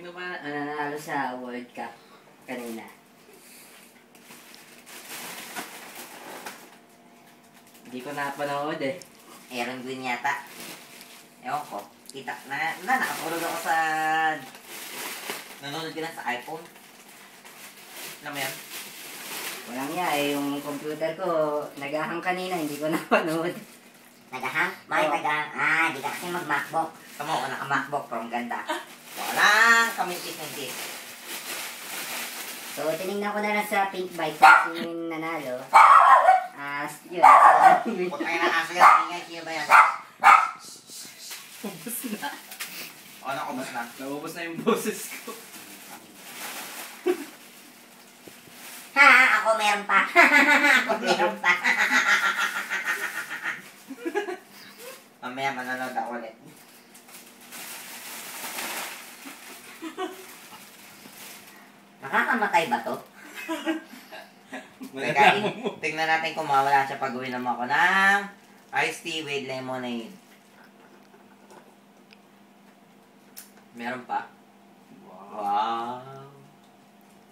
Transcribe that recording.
Sino ba nanalo sa World Cup kanina? Hindi ko napanood eh. Aaron Green yata. Ewan ko. Kita na nakapulog ako sa... Nanonood ka na sa iPhone. Alam mo yan? Walang niya eh, yung computer ko nagahang kanina, hindi ko napanood. Nagahang? Bakit nagahang? Ah, di ka kasi mag-MacBook. Tama ko, naka-MacBook pero ang ganda. Walang kamintis-mintis. So, tinignan ko na lang sa Pink Bike kung sino yung nanalo. Yun. Puta kayo na aso yan. Ingay, sino ba yan? ubos na? O, nakubos na. Naubos na yung boses ko. Ha, ako meron pa. Ako meron pa. Mamaya manonood ako ulit. Nakakamatay ba to? Teka, tingnan natin kung mawala siya pag uwi naman ako ng iced tea with lemonade. Meron pa? Wow!